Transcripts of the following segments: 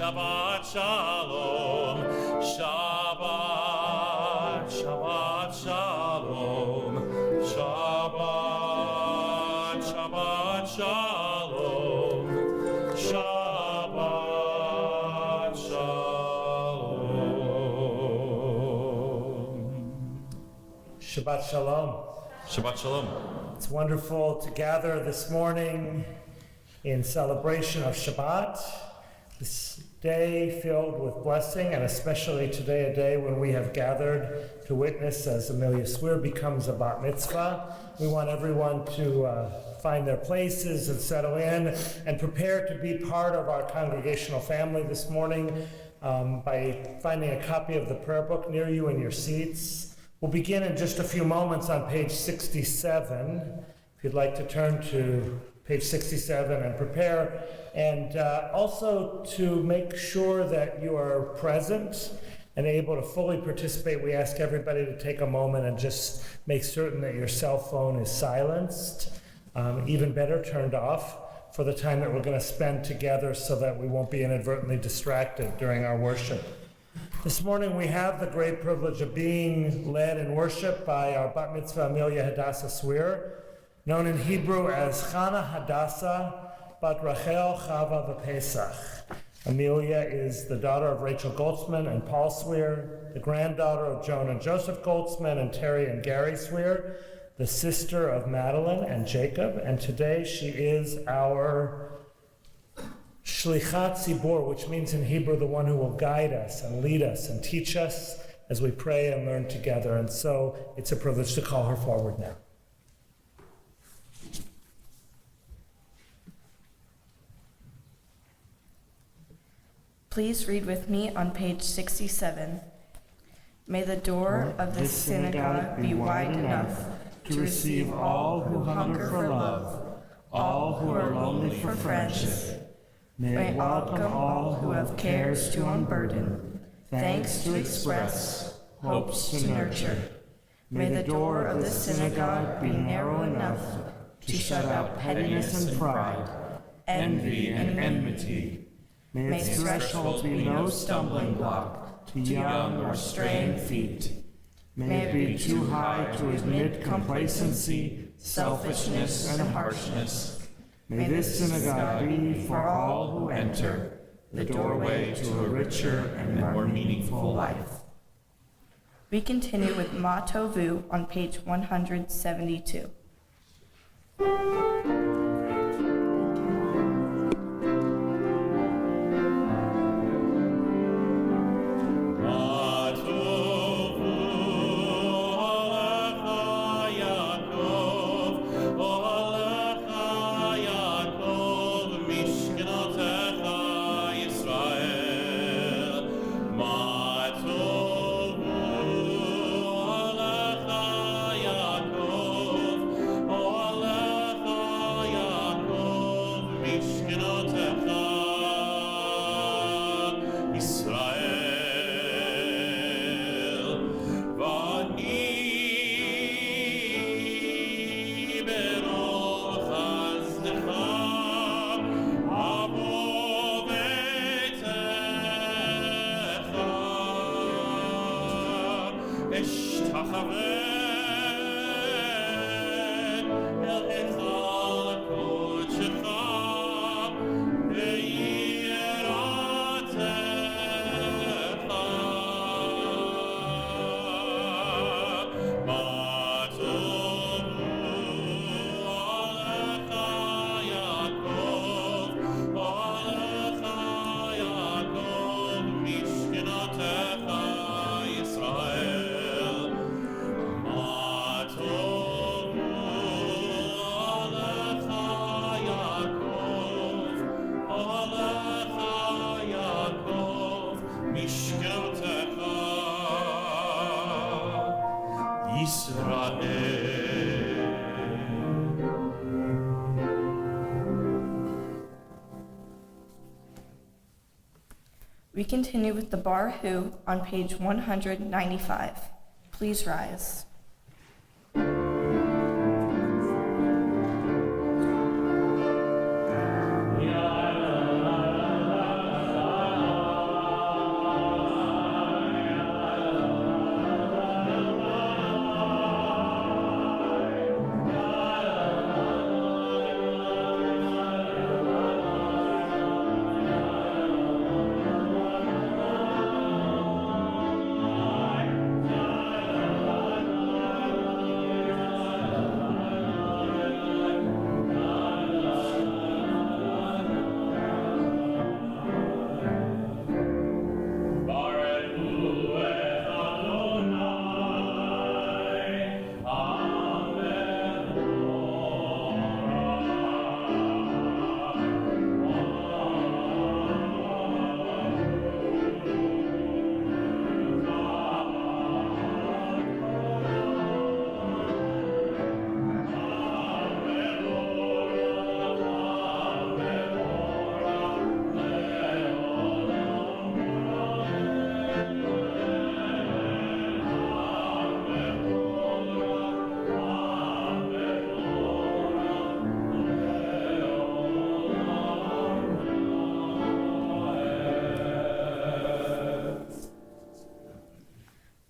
Shabbat Shalom, Shabbat, Shabbat Shalom, Shabbat, Shabbat Shalom, Shabbat Shalom. Shabbat Shalom. Shabbat Shalom. It's wonderful to gather this morning in celebration of Shabbat, this day filled with blessing, and especially today, a day when we have gathered to witness as Amelia Swier becomes a bat mitzvah. We want everyone to find their places and settle in and prepare to be part of our congregational family this morning by finding a copy of the prayer book near you in your seats. We'll begin in just a few moments on page 67. If you'd like to turn to page 67 and prepare, and also to make sure that you are present and able to fully participate, we ask everybody to take a moment and just make certain that your cell phone is silenced, even better turned off, for the time that we're going to spend together so that we won't be inadvertently distracted during our worship. This morning we have the great privilege of being led in worship by our bat mitzvah Amelia Swier, known in Hebrew as Chana Hadassah bat Rachel Chava v'Pesach. Amelia is the daughter of Rachel Goldsman and Paul Swier, the granddaughter of Joan and Joseph Goldsman and Terry and Gary Swier, the sister of Madeline and Jacob, and today she is our Shlichat Tzibur, which means in Hebrew the one who will guide us and lead us and teach us as we pray and learn together. And so it's a privilege to call her forward now. Please read with me on page 67. May the door of this synagogue be wide enough to receive all who hunger for love, all who are lonely for friendship. May it welcome all who have cares to unburden, thanks to express, hopes to nurture. May the door of this synagogue be narrow enough to shut out pettiness and pride, envy and enmity. May its threshold be no stumbling block to young or straying feet. May it be too high to admit complacency, selfishness, and harshness. May this synagogue be, for all who enter, the doorway to a richer and more meaningful life. We continue with Ma Tovu on page 172. We continue with the Bar Hu on page 195. Please rise.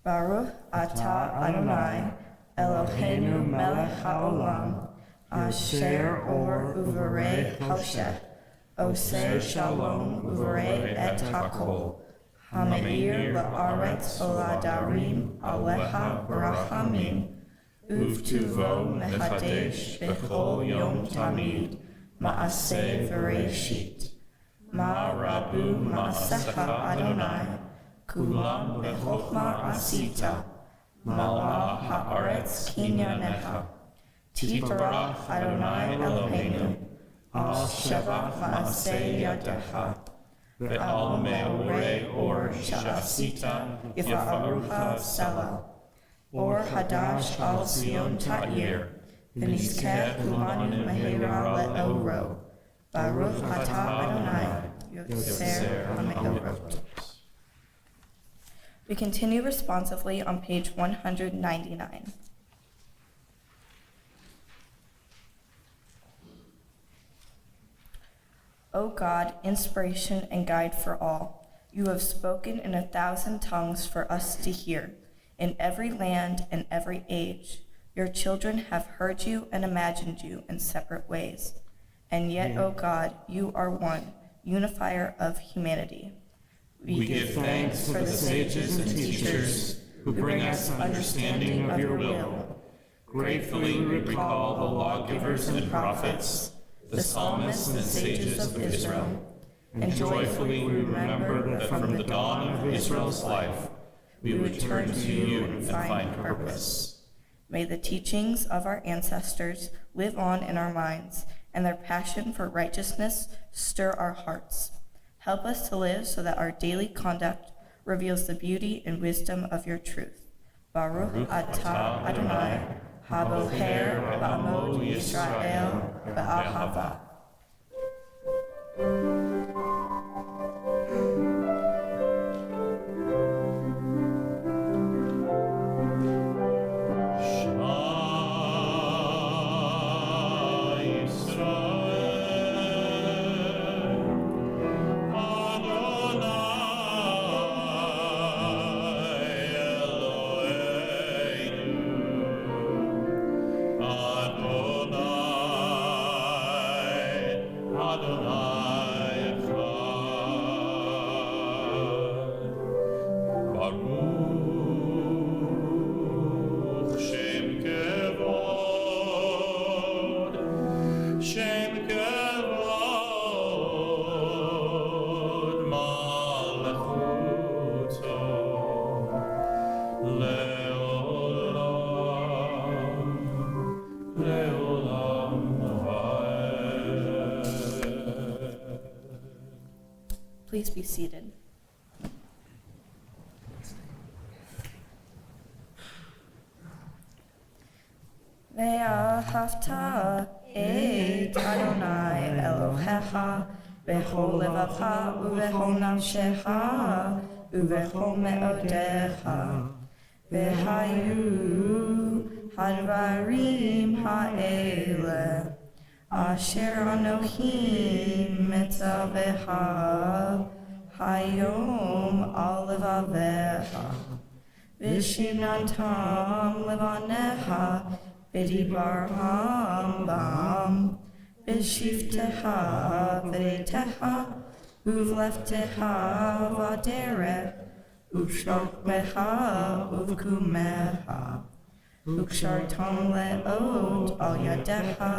Baruch atah Adonai, Eloheinu melech haolam, asher or uvarei hoshech, oseh shalom uvarei et hakol, hameir la'aretz oladarim alecha barachamim, uvtuvo mechadesh bechol yom tamid, ma'aseh v'reishit. Ma'arabu ma'asecha Adonai, kulam bechokma asita, mal'a ha'aretz kinyanecha. Tiparach Adonai Eloheinu, al sheva ma'aseh yadecha, ve'al me'orei or sha'asita yifa'arucha sela, or hadash al Zion ta'ir, v'nizkeh kumanu mehira le'oro, Baruch atah Adonai, Yotzer ha'me'orot. We continue responsively on page 199. O God, inspiration and guide for all, you have spoken in 1,000 tongues for us to hear. In every land and every age, your children have heard you and imagined you in separate ways. And yet, O God, you are one, unifier of humanity. We give thanks for the sages and teachers who bring us understanding of your will. Gratefully we recall the lawgivers and prophets, the psalmists and sages of Israel. And joyfully we remember that from the dawn of Israel's life, we would turn to you and find purpose. May the teachings of our ancestors live on in our minds, and their passion for righteousness stir our hearts. Help us to live so that our daily conduct reveals the beauty and wisdom of your truth. Baruch atah Adonai, haboher ba'amod Yisrael ba'ahava. Please be seated. Ve'ahavta et Adonai Elohecha b'chol levacha u'b'chol nafshecha u'b'chol me'odecha v'hayu hadvarim ha'ele asher anochim metzavecha hayom al levavecha v'shinantam levanecha v'dibarham bam v'shivtecha v'detecha uvleftecha v'aderet uvshokmecha uvkumecha ukshartam le'od al yadecha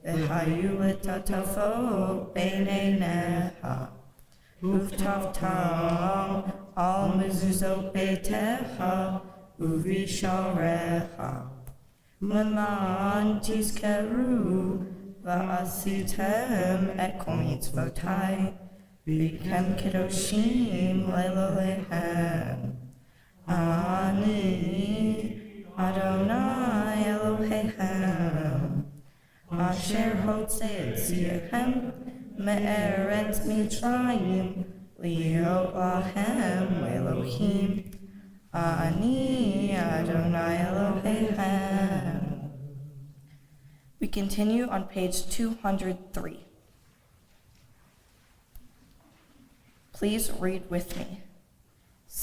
v'hayu letatafot b'neinecha uvtavtam al mezuzot beitecha uvisharecha L'man tizkeru va'asitem et kol mitzvotai v'kem kedoshim le'elohehem. Ani Adonai Elohehem asher hotzeh tziyechem me'eretz Mitzrayim li'ot lahem Elohim. Ani Adonai Elohehem. We continue on page 203. Please read with me.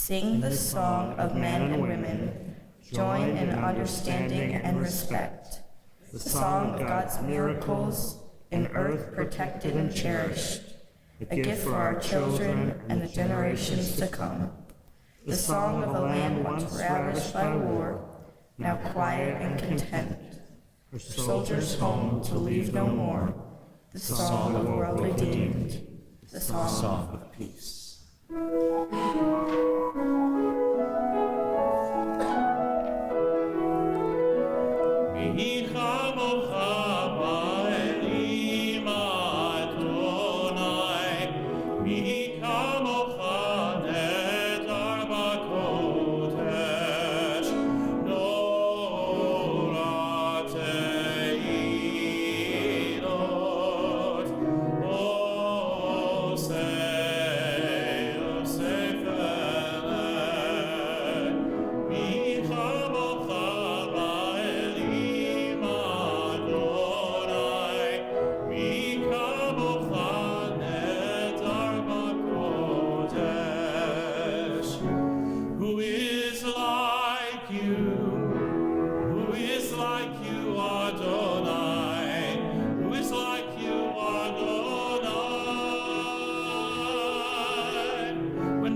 Sing the song of men and women. Join in understanding and respect. The song of God's miracles, an earth protected and cherished. A gift for our children and the generations to come. The song of a land once ravished by war, now quiet and content. For soldiers home to leave no more. The song of the world redeemed. The song of peace.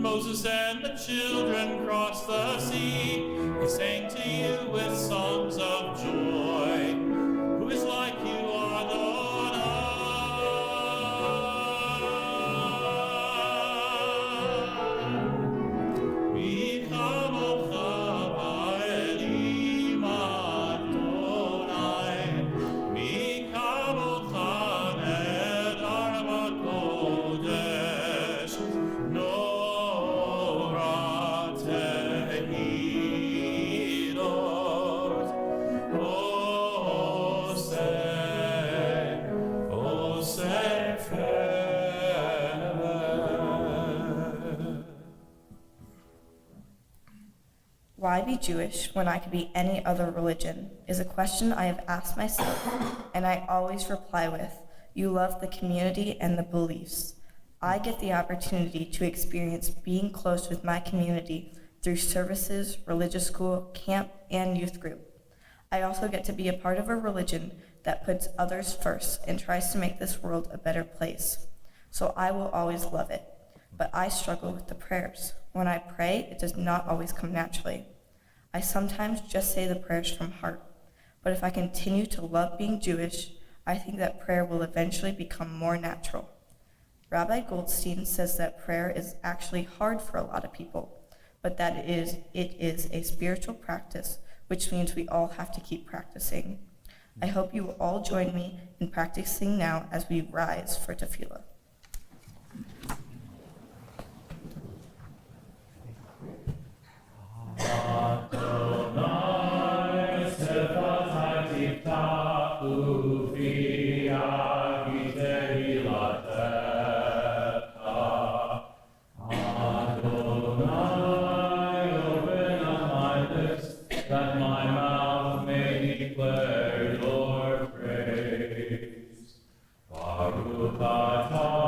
Moses and the children crossed the sea, they sang to you with songs of joy. Who is like you, Adonai? Michamocha ba'elim Adonai, Michamocha nedar b'kodesh. Why be Jewish when I could be any other religion is a question I have asked myself, and I always reply with, you love the community and the beliefs. I get the opportunity to experience being close with my community through services, religious school, camp, and youth group. I also get to be a part of a religion that puts others first and tries to make this world a better place. So I will always love it. But I struggle with the prayers. When I pray, it does not always come naturally. I sometimes just say the prayers from heart. But if I continue to love being Jewish, I think that prayer will eventually become more natural. Rabbi Goldstein says that prayer is actually hard for a lot of people, but that it is a spiritual practice, which means we all have to keep practicing. I hope you will all join me in practicing now as we rise for tefillah. That my mouth may declare your praise. Baruch atah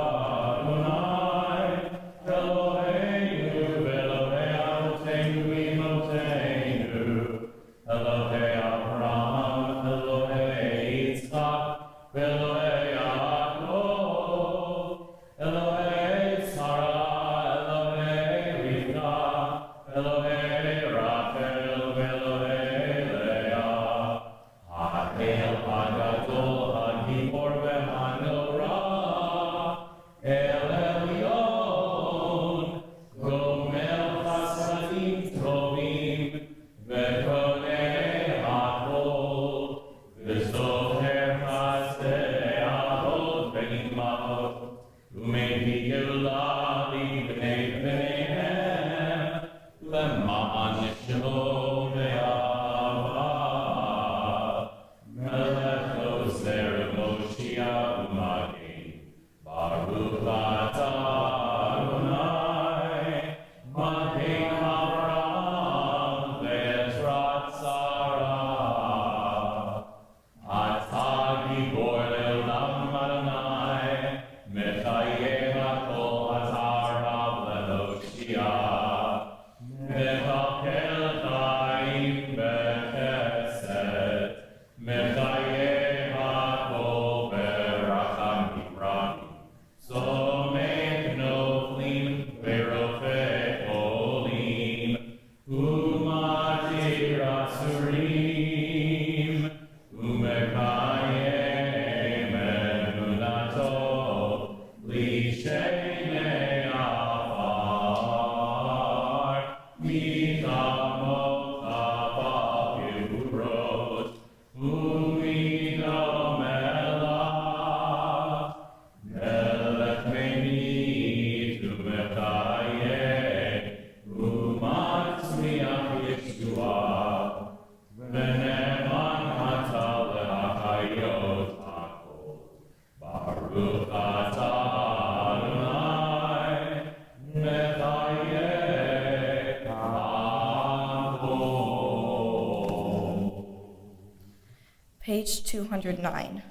Page 209.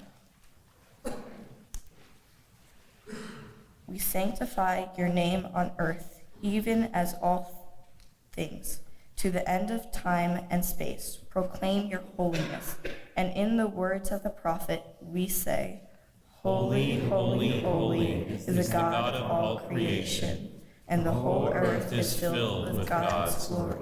We sanctify your name on earth, even as all things, to the end of time and space. Proclaim your holiness. And in the words of the prophet, we say, Holy, holy, holy is the God of all creation, and the whole earth is filled with God's glory.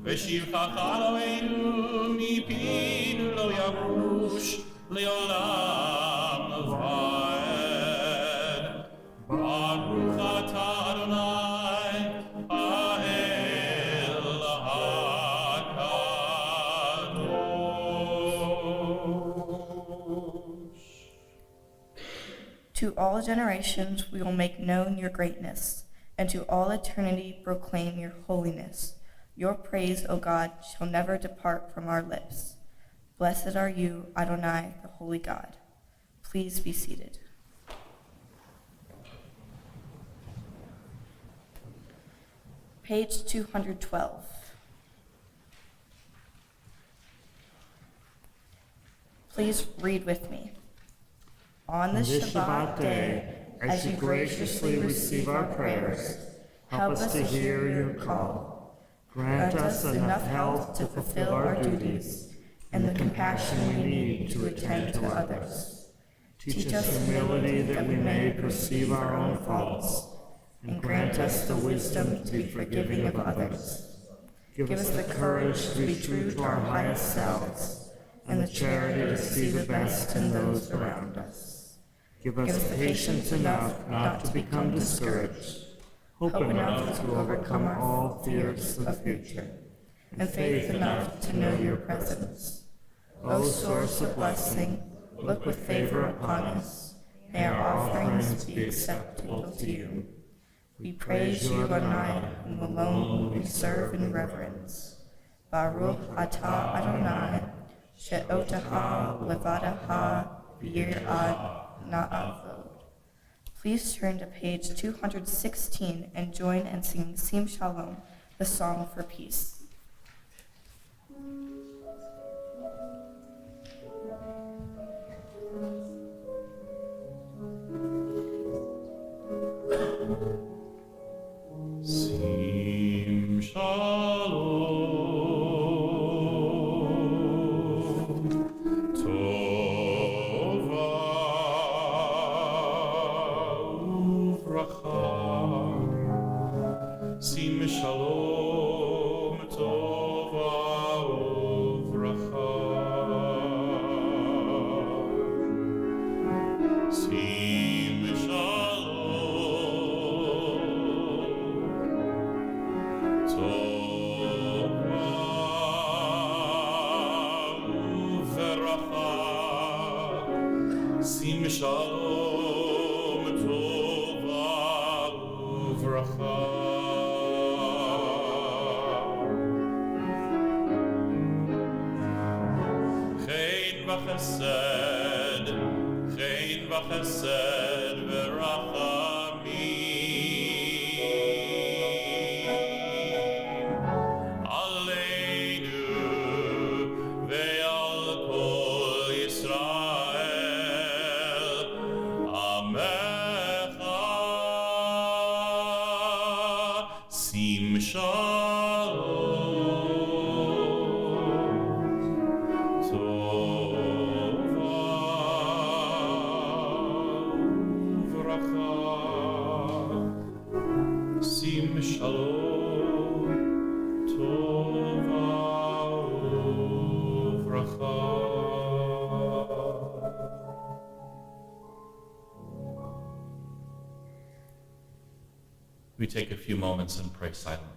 ושבחך אלוהינו מפינו לא יבוש לעולם ועד. ברוך אתה אדוני האל הקדוש. To all generations we will make known your greatness, and to all eternity proclaim your holiness. Your praise, O God, shall never depart from our lips. Blessed are you, Adonai, the holy God. Please be seated. Page 212. Please read with me. On this Shabbat day, as you graciously receive our prayers, help us to hear your call. Grant us enough health to fulfill our duties and the compassion we need to attend to others. Teach us humility that we may perceive our own faults, and grant us the wisdom to be forgiving of others. Give us the courage to be true to our highest selves, and the charity to see the best in those around us. Give us patience enough not to become discouraged, hope enough to overcome all fears of the future, and faith enough to know your presence. O source of blessing, look with favor upon us. May our offerings be acceptable to you. We praise you, Adonai, whom alone we serve in reverence. Baruch atah Adonai, she'otaha levadaha b'yir'ad na'avod. Please turn to page 216 and join in singing Sim Shalom, the Song for Peace. Sim Shalom, Tova Uvracha. Sim Shalom, וחסד ורחמים עלינו ועל כל ישראל עמך שים We take a few moments and pray silently.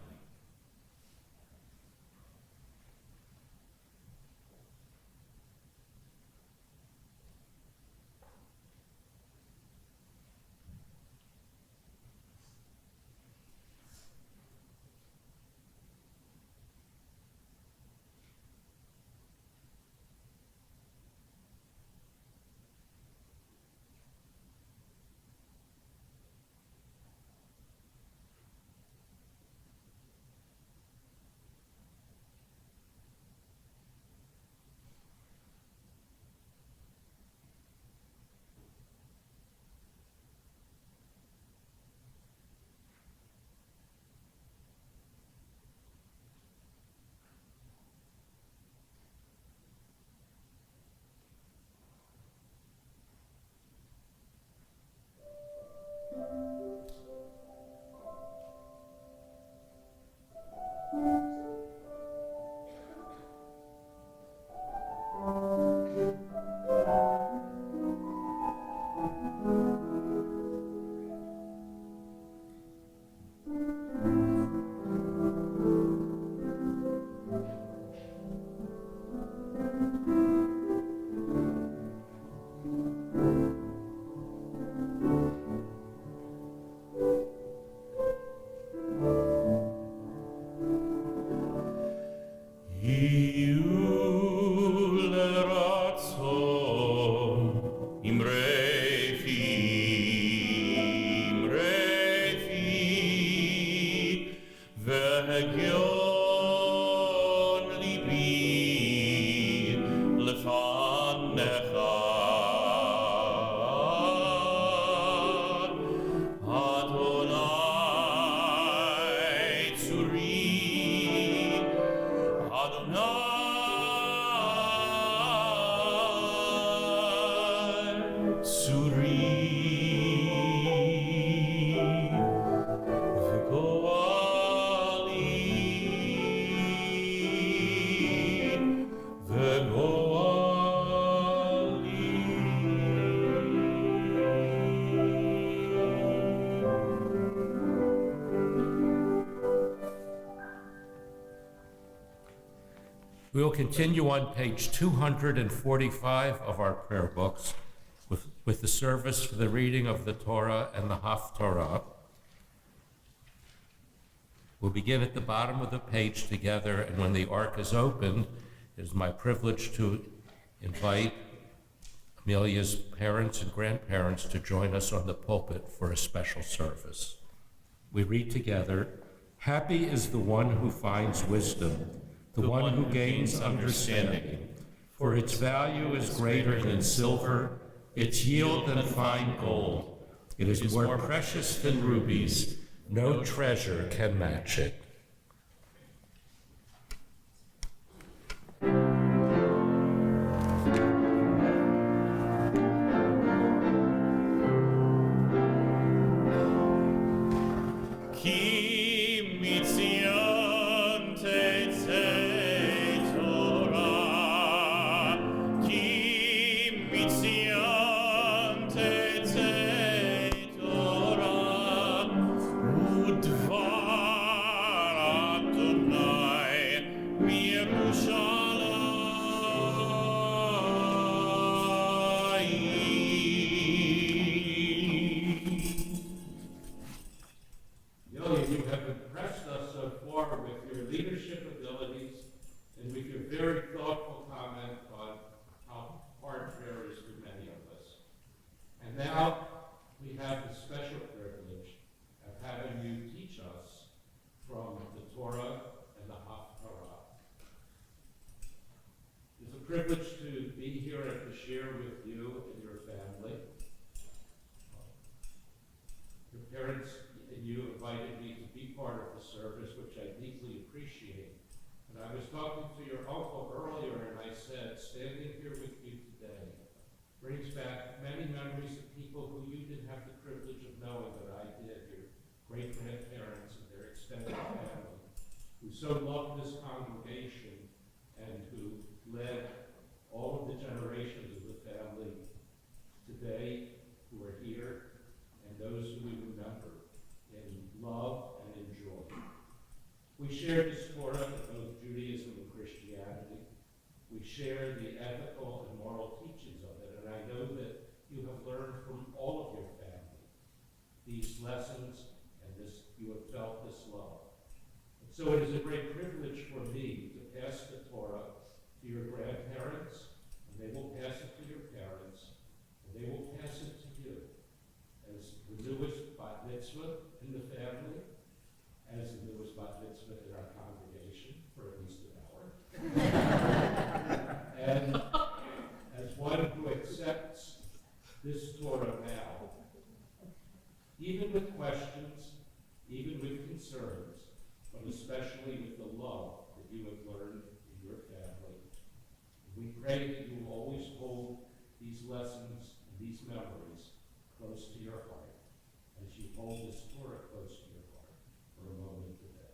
We will continue on page 245 of our prayer books with the service for the reading of the Torah and the Haftarah. We'll begin at the bottom of the page together, and when the ark is opened, it is my privilege to invite Amelia's parents and grandparents to join us on the pulpit for a special service. We read together, "Happy is the one who finds wisdom, the one who gains understanding, for its value is greater than silver, its yield than fine gold. It is more precious than rubies, no treasure can match it." Leadership abilities and with your very thoughtful comment on how privilege to be here and to share with you and your family. Your parents and you invited me to be part of the service, which I deeply appreciate. And I was talking to your uncle earlier, and I said, standing here with you today brings back many memories of people who you didn't have the privilege of knowing that I did, your great-grandparents and their extended family, who so loved this congregation and who led all of the generations of the family today who are here and those who we remember in love and in joy. We share this Torah of both Judaism and Christianity. We share the ethical and moral teachings of it, and I know that you have learned from all of your family these lessons, and you have felt this love. And so it is a great privilege for me to pass the Torah to your grandparents, and they will pass it to your parents, and they will pass it to you as the newest bat mitzvah in the family, as the newest bat mitzvah in our congregation for at least an hour. And as one who accepts this Torah now, even with questions, even with concerns, but especially with the love that you have learned in your family. We pray that you will always hold these lessons and these memories close to your heart as you hold this Torah close to your heart for a moment today.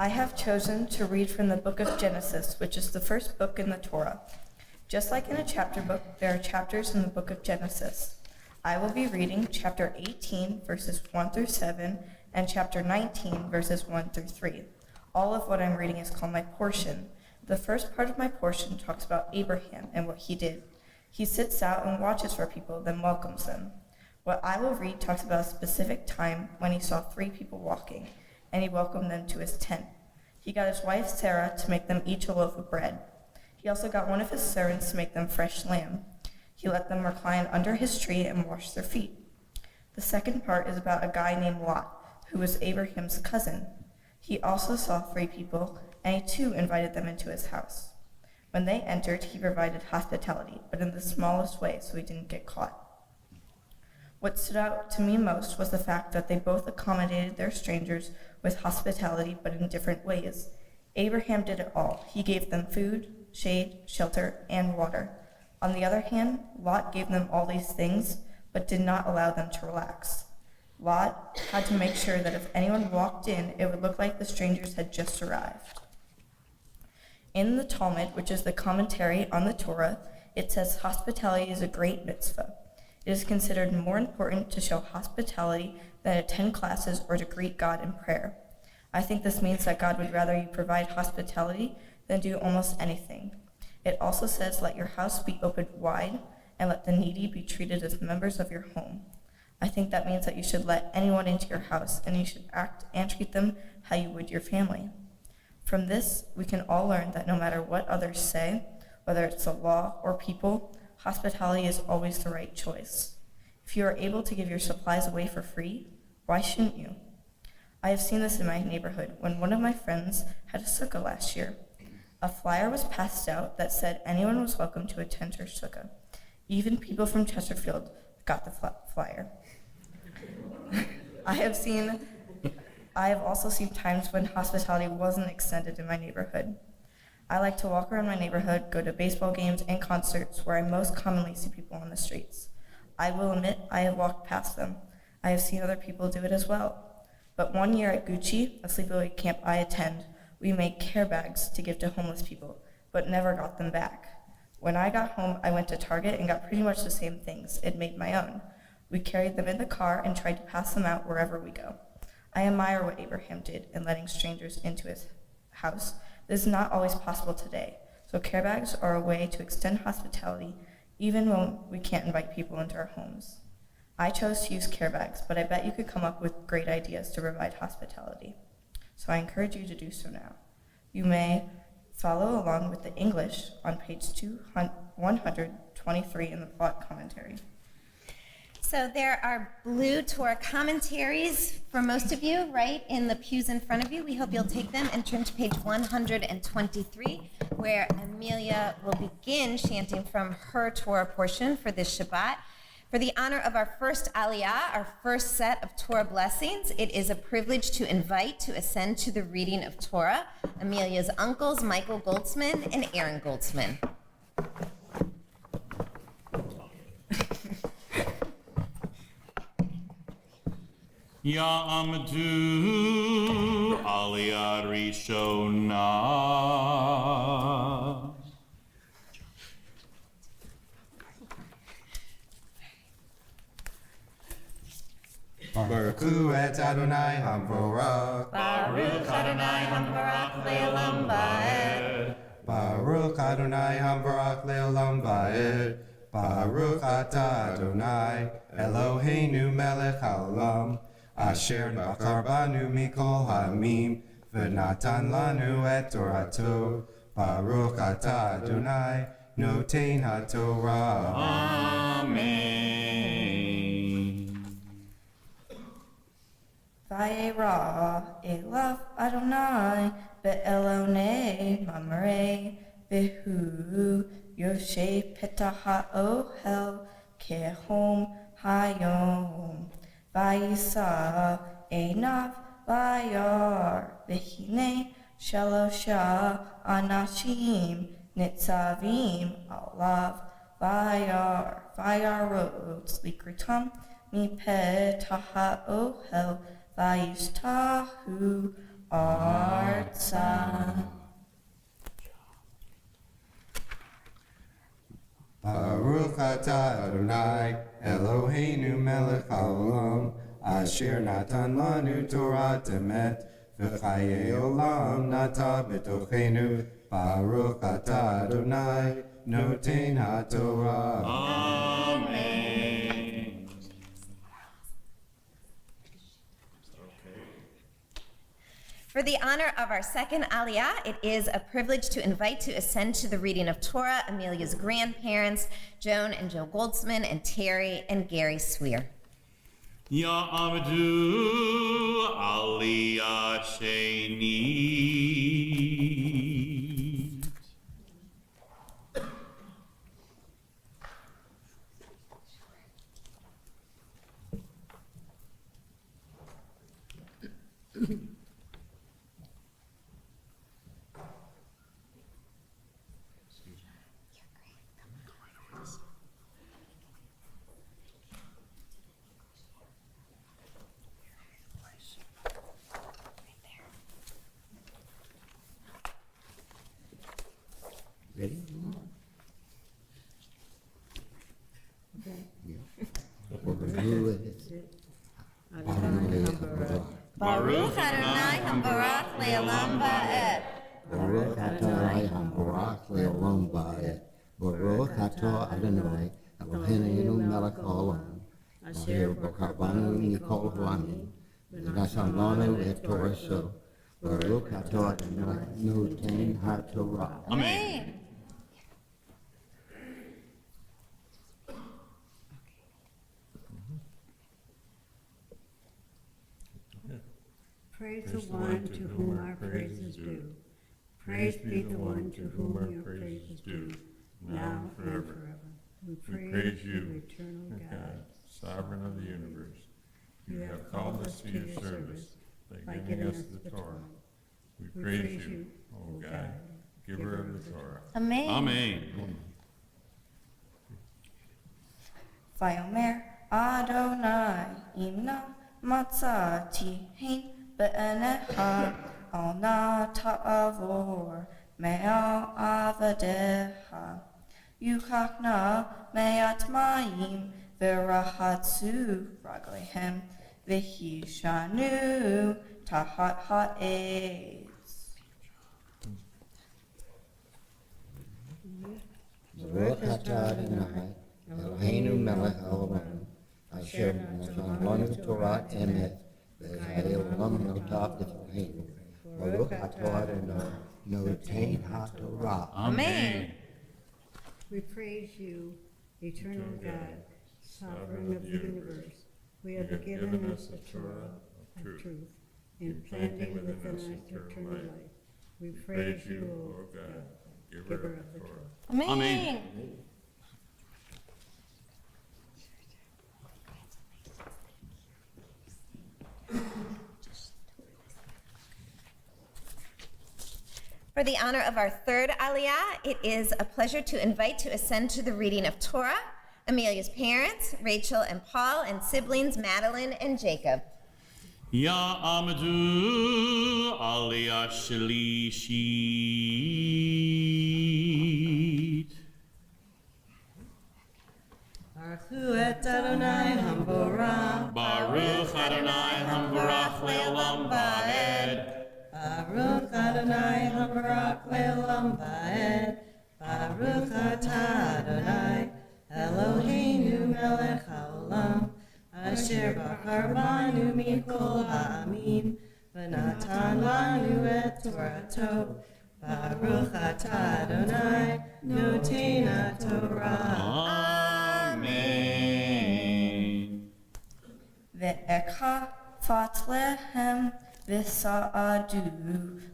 I have chosen to read from the book of Genesis, which is the first book in the Torah. Just like in a chapter book, there are chapters in the book of Genesis. I will be reading chapter 18, verses 1 through 7, and chapter 19, verses 1 through 3. All of what I'm reading is called my portion. The first part of my portion talks about Abraham and what he did. He sits out and watches for people, then welcomes them. What I will read talks about a specific time when he saw 3 people walking, and he welcomed them to his tent. He got his wife Sarah to make them each a loaf of bread. He also got one of his servants to make them fresh lamb. He let them recline under his tree and wash their feet. The second part is about a guy named Lot, who was Abraham's cousin. He also saw 3 people, and he too invited them into his house. When they entered, he provided hospitality, but in the smallest way so he didn't get caught. What stood out to me most was the fact that they both accommodated their strangers with hospitality, but in different ways. Abraham did it all. He gave them food, shade, shelter, and water. On the other hand, Lot gave them all these things, but did not allow them to relax. Lot had to make sure that if anyone walked in, it would look like the strangers had just arrived. In the Talmud, which is the commentary on the Torah, it says hospitality is a great mitzvah. It is considered more important to show hospitality than attend classes or to greet God in prayer. I think this means that God would rather you provide hospitality than do almost anything. It also says, let your house be opened wide, and let the needy be treated as members of your home. I think that means that you should let anyone into your house, and you should act and treat them how you would your family. From this, we can all learn that no matter what others say, whether it's the law or people, hospitality is always the right choice. If you are able to give your supplies away for free, why shouldn't you? I have seen this in my neighborhood when one of my friends had a sukkah last year. A flyer was passed out that said anyone was welcome to attend her sukkah. Even people from Chesterfield got the flyer. I have also seen times when hospitality wasn't extended in my neighborhood. I like to walk around my neighborhood, go to baseball games and concerts where I most commonly see people on the streets. I will admit I have walked past them. I have seen other people do it as well. But one year at Gucci, a sleepaway camp I attend, we made care bags to give to homeless people, but never got them back. When I got home, I went to Target and got pretty much the same things and made my own. We carried them in the car and tried to pass them out wherever we go. I admire what Abraham did in letting strangers into his house. This is not always possible today, so care bags are a way to extend hospitality even when we can't invite people into our homes. I chose to use care bags, but I bet you could come up with great ideas to provide hospitality. So I encourage you to do so now. You may follow along with the English on page 123 in the plot commentary. So there are blue Torah commentaries for most of you, right, in the pews in front of you. We hope you'll take them and turn to page 123, where Amelia will begin chanting from her Torah portion for this Shabbat. For the honor of our first Aliyah, our first set of Torah blessings, it is a privilege to invite to ascend to the reading of Torah Amelia's uncles, Michael Goldsman and Aaron Goldsman. Ya'amdu Aliyah Rishonah. Baruch hu et Adonai Hamvorach. Baruch Adonai Hamvarach Le'olam Va'ed. Baruch Adonai Hamvorach Le'olam Va'ed. Baruch atah Adonai Eloheinu melech haolam. Asher bachar banu mikol ha'amim v'natan lanu et Torato. Baruch atah Adonai noten ha'Torah. Amen. Vayera Elav Adonai Be'elonei Mamre Behu Yoshe Petah HaOhel Kehom Hayom Vayisa Einav Vayar Behine Shalosha Anashim Nitzavim Alav Vayarot Likritam Mi Petah HaOhel Vayishtahu Artsa. Baruch atah Adonai, Eloheinu melech haolam, asher natan lanu Torah emet, v'chayei olam nata b'tochenu. Baruch atah Adonai, noten haTorah. Amen. For the honor of our second Aliyah, it is a privilege to invite to ascend to the reading of Torah Amelia's grandparents, Joan and Joe Goldsman, and Terry and Gary Swier. Ya'amdu Aliyah Sheni. Ready? Baruch Adonai Hambarach Le'olam Va'ed. Baruch atah Hambarach le'olam va'ed. Baruch atah Adonai Eloheinu melech haolam, asher b'karbanu mikol ha'amim, v'natan lanu et toraso. Baruch atah Adonai noten haTorah. Amen. Praise the one to whom our praise is due. Praise be the one to whom your praise is due, now and forever. We praise you, eternal God, sovereign of the universe. You have called us to your service by giving us the Torah. We praise you, O God, giver of the Torah. Amen. Amen. Vayomer Adonai imna matzati hein be'enecha al na ta'avor me'al avadeha yuchachna me'at mayim v'rahatzu raglehem v'hishanu tahat ha'etz. Baruch atah Adonai Eloheinu melech haolam, asher natan lanu Torah emet, v'chayei olam nata b'tochenu. Baruch atah Adonai noten haTorah. Amen. We praise you, eternal God, sovereign of the universe. We have given us the Torah of truth, implanting within us eternal life. We praise you, O God, giver of the Torah. Amen. For the honor of our third Aliyah, it is a pleasure to invite to ascend to the reading of Torah Amelia's parents, Rachel and Paul, and siblings Madeline and Jacob. Ya'amdu Aliyah Shlishit. Baruch Adonai Hamborah. Baruch Adonai Hambarach Le'olam Va'ed. Baruch Adonai Hambarach Le'olam Va'ed. Baruch atah Adonai Eloheinu melech haolam, asher bachar banu mikol ha'amim, v'natan lanu et Torato. Baruch atah Adonai noten haTorah. Amen. Ve'echa fatlehem v'sa'adu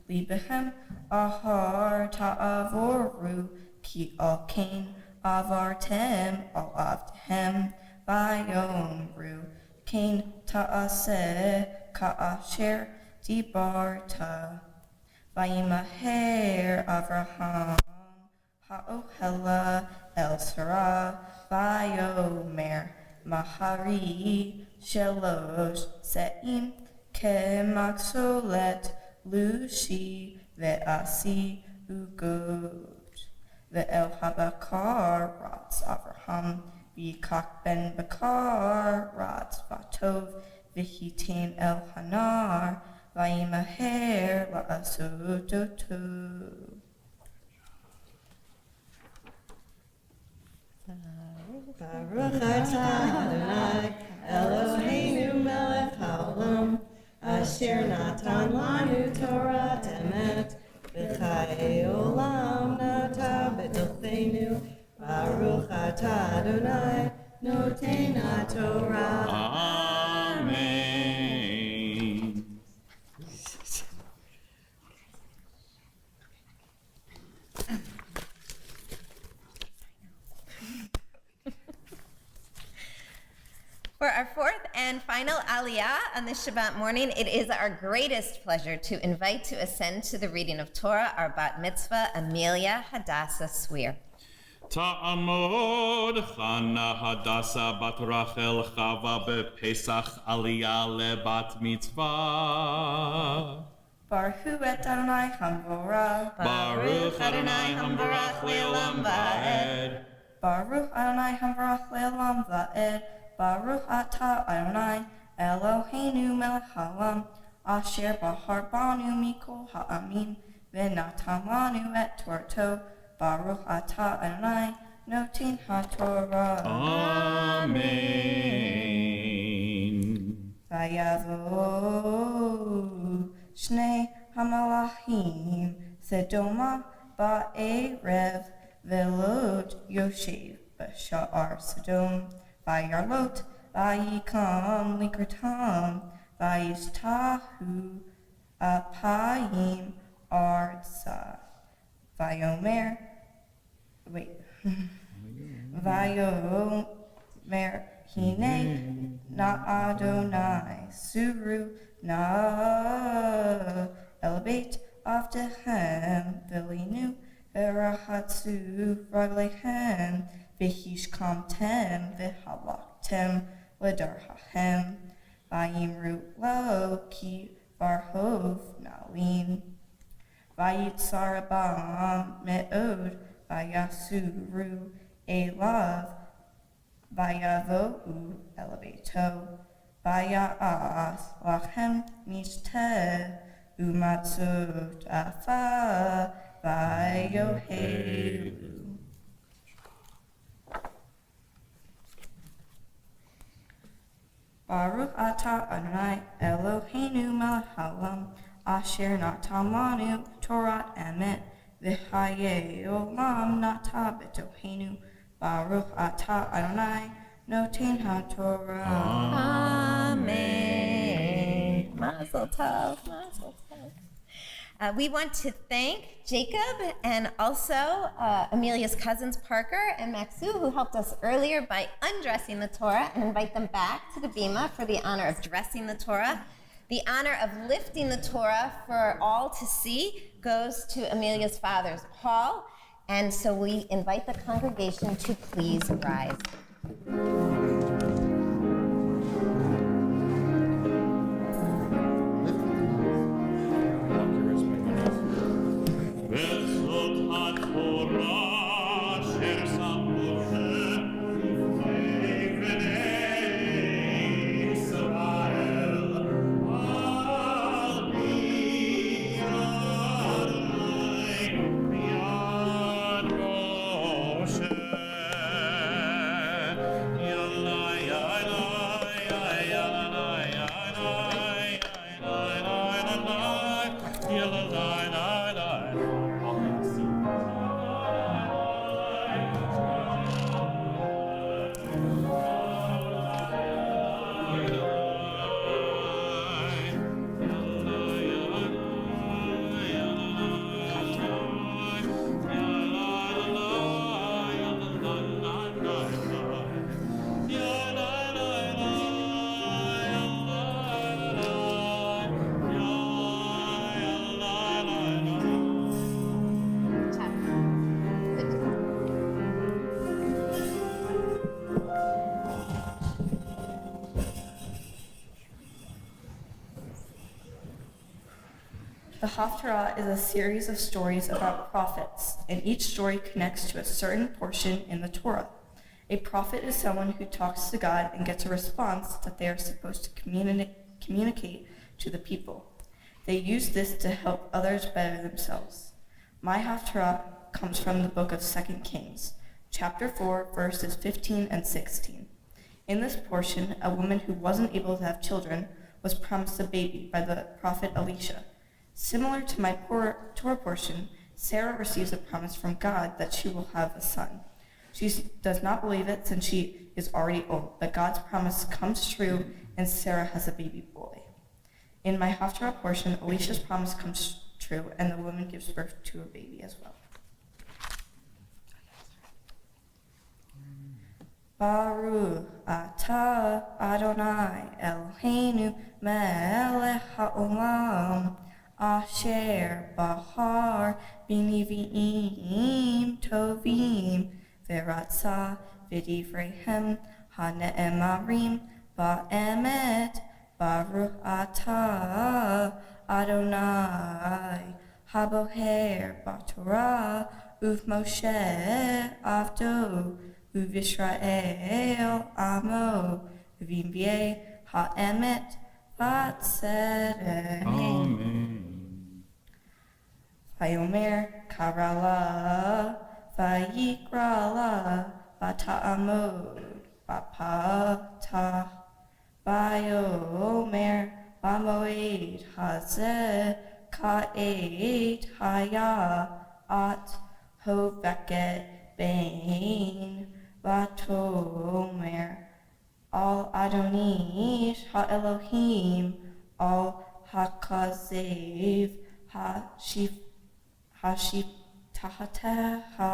libehem ahar ta'avoru ki alkein avartem alavtem vayomru kein ta'aseh ka'asher dibarta vayimaher Avraham ha'ohela el Sarah vayomer mahari shelosh se'im kemaksolet Lushi ve'asi ugot. Ve'el habakar rats Avraham v'yikach ben bakar rats vatov v'hitain el hanar v'yimaher la'asototo. Baruch atah Adonai Eloheinu melech haolam asher natan lanu Torah emet v'chayei olam nata b'tochenu. Baruch atah Adonai noten haTorah. Amen. For our fourth and final Aliyah on this Shabbat morning, it is our greatest pleasure to invite to ascend to the reading of Torah our bat mitzvah, Amelia Swier. Ta'amod Chana Hadassah bat Rachel Chava bepesach Aliyah lebat mitzvah. Baruch et Adonai Hamvorah. Baruch Adonai Hamvarach le'olam va'ed. Baruch Adonai Hamvarach le'olam va'ed. Baruch atah Adonai Eloheinu melech haolam asher bahar banu mikol ha'amin v'natan lanu et Torto. Baruch atah Adonai noten haTorah. Amen. Vayavo Shnei Hamalachim Sedoma ba'erev velot Yoshev b'sha'ar Sodom. Vayarlot vayikam likratam vayishtahu apayim artsa. Vayomer hine na Adonai suru na elevate avtehem velinu verahatsu raglehem v'hishkamtem v'halaktem l'darhahem vayimru lo ki varhov nalin vayitzarabam me'od vayasuru elav vayavo'u elevato vaya'as lachem mishteh umatzot afa vayohelu. Baruch atah Adonai Eloheinu melech haolam asher natan lanu Torah emet v'chayei olam nata b'tochenu. Baruch atah Adonai noten haTorah. Amen. Mazel tov, mazel tov. We want to thank Jacob and also Amelia's cousins Parker and Maxu, who helped us earlier by undressing the Torah, and invite them back to the bima for the honor of dressing the Torah. The honor of lifting the Torah for all to see goes to Amelia's father's Paul, and so we invite the congregation to please rise. Haftarah is a series of stories about prophets, and each story connects to a certain portion in the Torah. A prophet is someone who talks to God and gets a response that they are supposed to communicate to the people. They use this to help others better themselves. My Haftarah comes from the book of 2 Kings, chapter 4, verses 15 and 16. In this portion, a woman who wasn't able to have children was promised a baby by the prophet Elisha. Similar to my Torah portion, Sarah receives a promise from God that she will have a son. She does not believe it since she is already old, but God's promise comes true and Sarah has a baby boy. In my Haftarah portion, Elisha's promise comes true and the woman gives birth to a baby as well. Baruch atah Adonai Eloheinu melech haolam asher bahar b'nevi'im tovim v'ratza v'divreihem hane'emarim ba'emet Baruch atah Adonai haboher b'Torah uv'Moshe avdo uv'Yisrael amo v'imvyeh ha'emet v'tzedek. Amen. Vayomer karala vayikrala vata'amod vapatah Vayomer bamoed hazeh ka'ed haya at hoveket bain vatomer al Adonish ha'Elohim al hakazev hashitahateha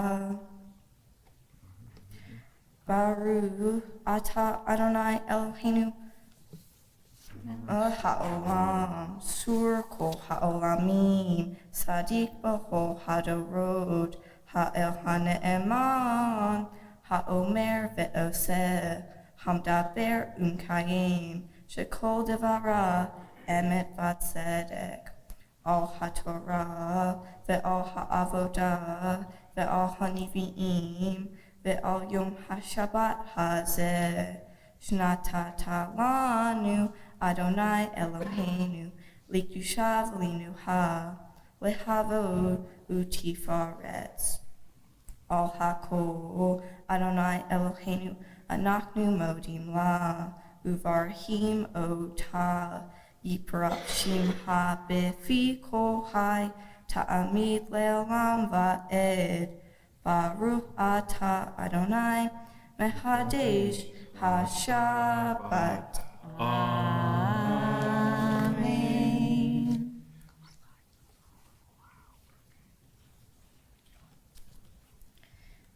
Baruch atah Adonai Eloheinu ha'olam sur kol ha'olamim sadik b'chol hadorot ha'el ha'ne'eman ha'omer ve'oseh hamdaber u'mkayim shekol devara emet v'tzedek al ha'torah ve'al ha'avodah ve'al ha'nevi'im ve'al yom ha'shabbat hazeh Shnatata lanu Adonai Eloheinu likdusha v'linuha lehavod utifaretz al hakol Adonai Eloheinu anachnu modim la uvarhim ota yiparashim ha befi kol hai ta'amid le'olam va'ed Baruch atah Adonai mehadesh HaShabbat. Amen.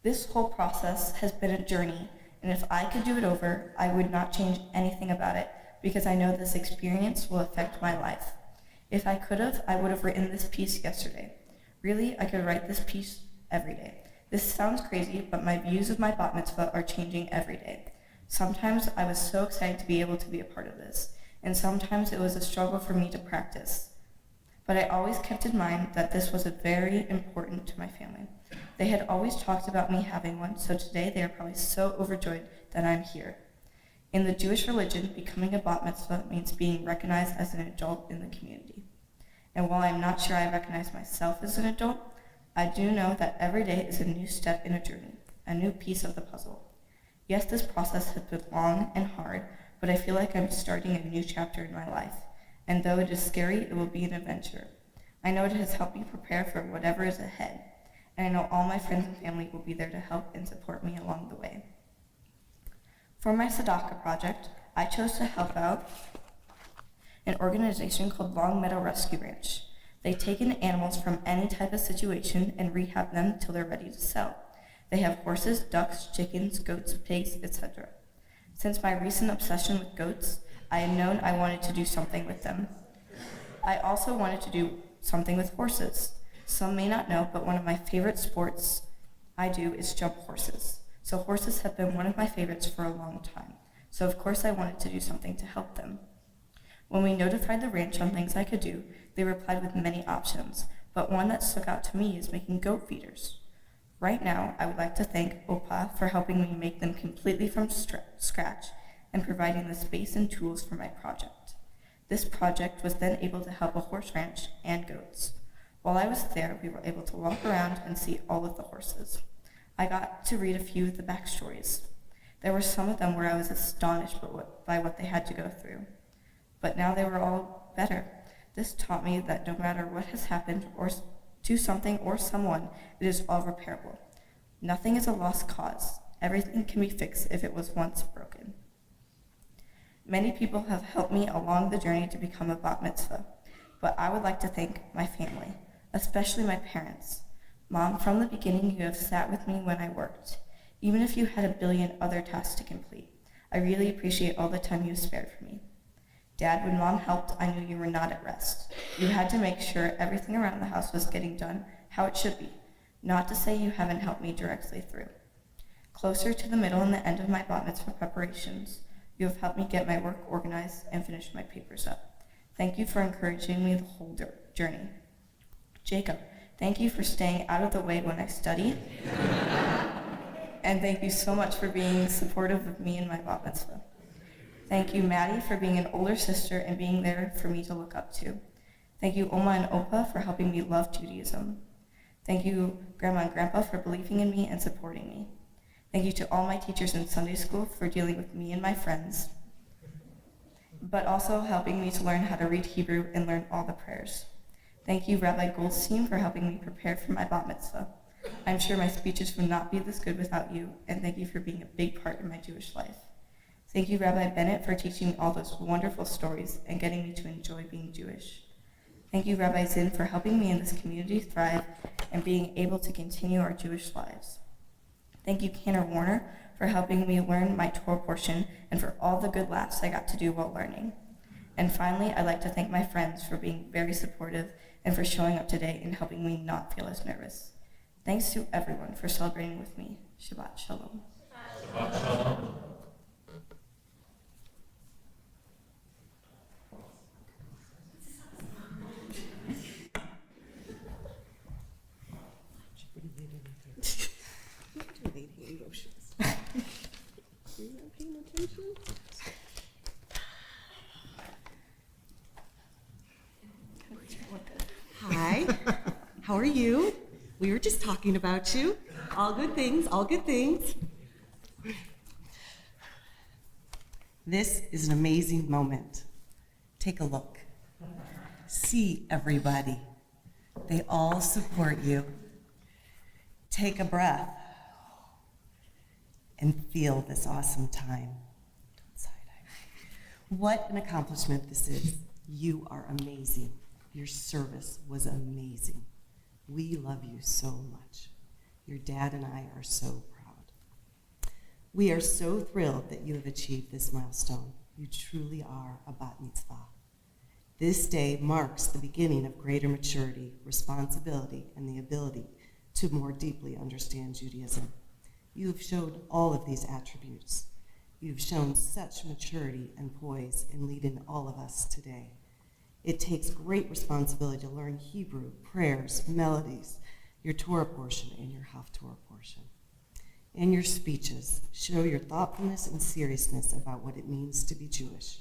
This whole process has been a journey, and if I could do it over, I would not change anything about it, because I know this experience will affect my life. If I could have, I would have written this piece yesterday. Really, I could write this piece every day. This sounds crazy, but my views of my bat mitzvah are changing every day. Sometimes I was so excited to be able to be a part of this, and sometimes it was a struggle for me to practice. But I always kept in mind that this was very important to my family. They had always talked about me having one, so today they are probably so overjoyed that I'm here. In the Jewish religion, becoming a bat mitzvah means being recognized as an adult in the community. And while I'm not sure I recognize myself as an adult, I do know that every day is a new step in a journey, a new piece of the puzzle. Yes, this process has been long and hard, but I feel like I'm starting a new chapter in my life. And though it is scary, it will be an adventure. I know it has helped me prepare for whatever is ahead. And I know all my friends and family will be there to help and support me along the way. For my Tzedakah project, I chose to help out an organization called Long Meadow Rescue Ranch. They take in animals from any type of situation and rehab them till they're ready to sell. They have horses, ducks, chickens, goats, pigs, etc. Since my recent obsession with goats, I had known I wanted to do something with them. I also wanted to do something with horses. Some may not know, but one of my favorite sports I do is jump horses. So horses have been one of my favorites for a long time. So of course I wanted to do something to help them. When we notified the ranch on things I could do, they replied with many options, but one that stuck out to me is making goat feeders. Right now, I would like to thank OPA for helping me make them completely from scratch and providing the space and tools for my project. This project was then able to help a horse ranch and goats. While I was there, we were able to walk around and see all of the horses. I got to read a few of the backstories. There were some of them where I was astonished by what they had to go through. But now they were all better. This taught me that no matter what has happened or to something or someone, it is all repairable. Nothing is a lost cause. Everything can be fixed if it was once broken. Many people have helped me along the journey to become a bat mitzvah, but I would like to thank my family, especially my parents. Mom, from the beginning, you have sat with me when I worked. Even if you had a billion other tasks to complete, I really appreciate all the time you spared for me. Dad, when Mom helped, I knew you were not at rest. You had to make sure everything around the house was getting done how it should be, not to say you haven't helped me directly through. Closer to the middle and the end of my bat mitzvah preparations, you have helped me get my work organized and finish my papers up. Thank you for encouraging me the whole journey. Jacob, thank you for staying out of the way when I study. And thank you so much for being supportive of me in my bat mitzvah. Thank you, Maddie, for being an older sister and being there for me to look up to. Thank you, Oma and Opa, for helping me love Judaism. Thank you, Grandma and Grandpa, for believing in me and supporting me. Thank you to all my teachers in Sunday school for dealing with me and my friends, but also helping me to learn how to read Hebrew and learn all the prayers. Thank you, Rabbi Goldstein, for helping me prepare for my bat mitzvah. I'm sure my speeches would not be this good without you, and thank you for being a big part in my Jewish life. Thank you, Rabbi Bennett, for teaching me all those wonderful stories and getting me to enjoy being Jewish. Thank you, Rabbi Zinn, for helping me in this community thrive and being able to continue our Jewish lives. Thank you, Cantor Warner, for helping me learn my Torah portion and for all the good laughs I got to do while learning. And finally, I'd like to thank my friends for being very supportive and for showing up today and helping me not feel as nervous. Thanks to everyone for celebrating with me. Shabbat Shalom. Shabbat Shalom. Hi, how are you? We were just talking about you. All good things, all good things. This is an amazing moment. Take a look. See everybody. They all support you. Take a breath and feel this awesome time. What an accomplishment this is. You are amazing. Your service was amazing. We love you so much. Your dad and I are so proud. We are so thrilled that you have achieved this milestone. You truly are a bat mitzvah. This day marks the beginning of greater maturity, responsibility, and the ability to more deeply understand Judaism. You have showed all of these attributes. You've shown such maturity and poise in leading all of us today. It takes great responsibility to learn Hebrew, prayers, melodies, your Torah portion, and your Haftorah portion. In your speeches, show your thoughtfulness and seriousness about what it means to be Jewish.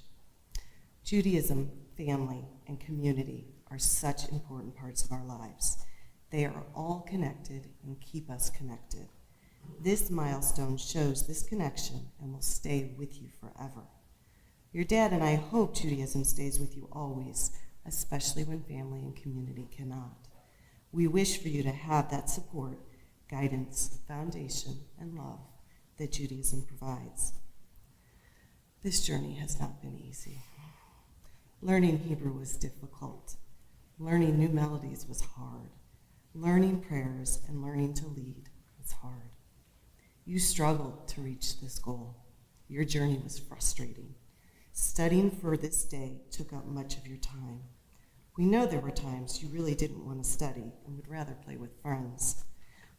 Judaism, family, and community are such important parts of our lives. They are all connected and keep us connected. This milestone shows this connection and will stay with you forever. Your dad and I hope Judaism stays with you always, especially when family and community cannot. We wish for you to have that support, guidance, foundation, and love that Judaism provides. This journey has not been easy. Learning Hebrew was difficult. Learning new melodies was hard. Learning prayers and learning to lead was hard. You struggled to reach this goal. Your journey was frustrating. Studying for this day took up much of your time. We know there were times you really didn't want to study and would rather play with friends.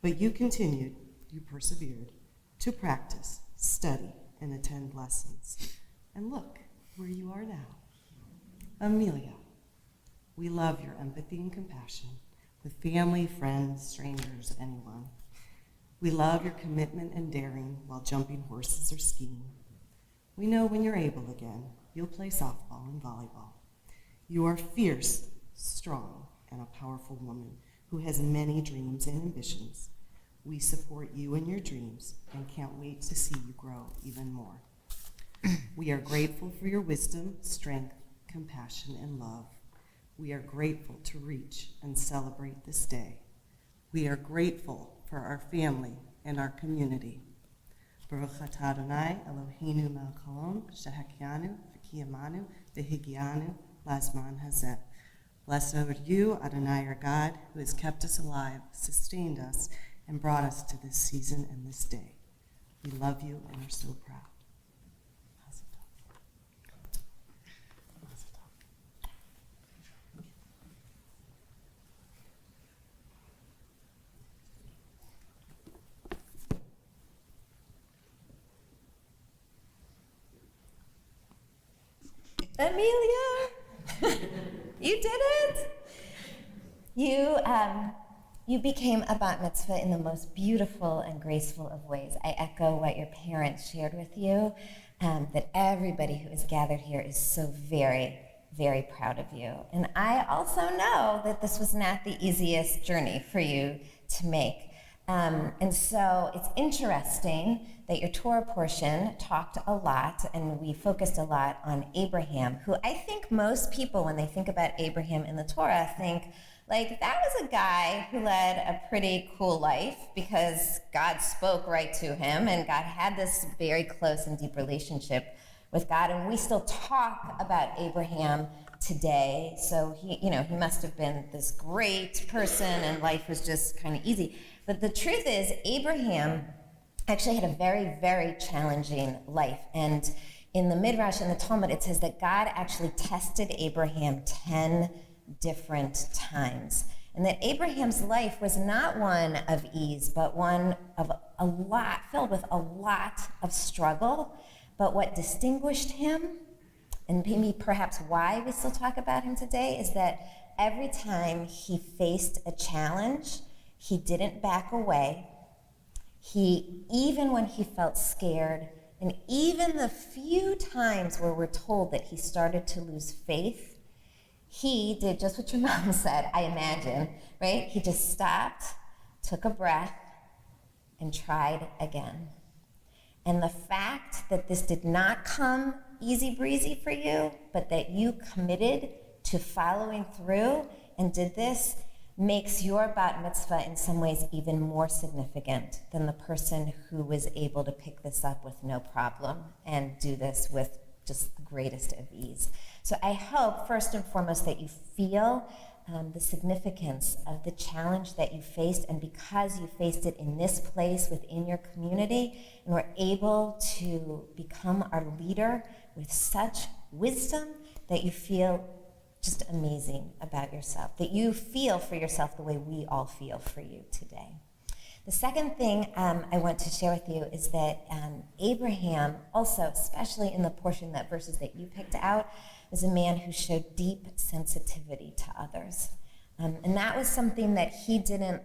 But you continued, you persevered, to practice, study, and attend lessons. And look where you are now. Amelia, we love your empathy and compassion with family, friends, strangers, anyone. We love your commitment and daring while jumping horses or skiing. We know when you're able again, you'll play softball and volleyball. You are fierce, strong, and a powerful woman who has many dreams and ambitions. We support you and your dreams and can't wait to see you grow even more. We are grateful for your wisdom, strength, compassion, and love. We are grateful to reach and celebrate this day. We are grateful for our family and our community. Baruch atah Adonai Eloheinu melech haolam shehakianu v'kiyamanu v'higianu lazman hazeh. Blessed are you, Adonai, our God, who has kept us alive, sustained us, and brought us to this season and this day. We love you and are so proud. Amelia, you did it. You became a bat mitzvah in the most beautiful and graceful of ways. I echo what your parents shared with you, that everybody who is gathered here is so very, very proud of you. And I also know that this was not the easiest journey for you to make. And so it's interesting that your Torah portion talked a lot, and we focused a lot on Abraham, who I think most people, when they think about Abraham in the Torah, think, like, that was a guy who led a pretty cool life because God spoke right to him, and God had this very close and deep relationship with God, and we still talk about Abraham today. So he must have been this great person, and life was just kind of easy. But the truth is, Abraham actually had a very, very challenging life. And in the Midrash and the Talmud, it says that God actually tested Abraham 10 different times. And that Abraham's life was not one of ease, but one of filled with a lot of struggle. But what distinguished him, and maybe perhaps why we still talk about him today, is that every time he faced a challenge, he didn't back away. Even when he felt scared, and even the few times where we're told that he started to lose faith, he did just what your mom said, I imagine, right? He just stopped, took a breath, and tried again. And the fact that this did not come easy breezy for you, but that you committed to following through and did this, makes your bat mitzvah in some ways even more significant than the person who was able to pick this up with no problem and do this with just the greatest of ease. So I hope, first and foremost, that you feel the significance of the challenge that you faced, and because you faced it in this place within your community, and were able to become our leader with such wisdom, that you feel just amazing about yourself, that you feel for yourself the way we all feel for you today. The second thing I want to share with you is that Abraham also, especially in the portion, that verses that you picked out, was a man who showed deep sensitivity to others. And that was something that he didn't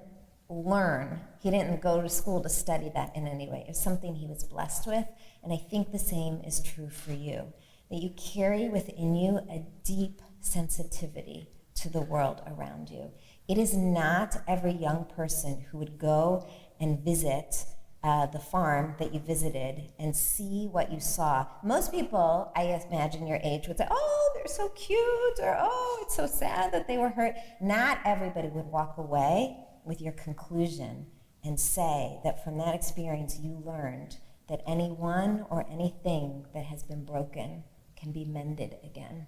learn. He didn't go to school to study that in any way. It was something he was blessed with, and I think the same is true for you, that you carry within you a deep sensitivity to the world around you. It is not every young person who would go and visit the farm that you visited and see what you saw. Most people, I imagine your age, would say, oh, they're so cute, or oh, it's so sad that they were hurt. Not everybody would walk away with your conclusion and say that from that experience you learned that anyone or anything that has been broken can be mended again.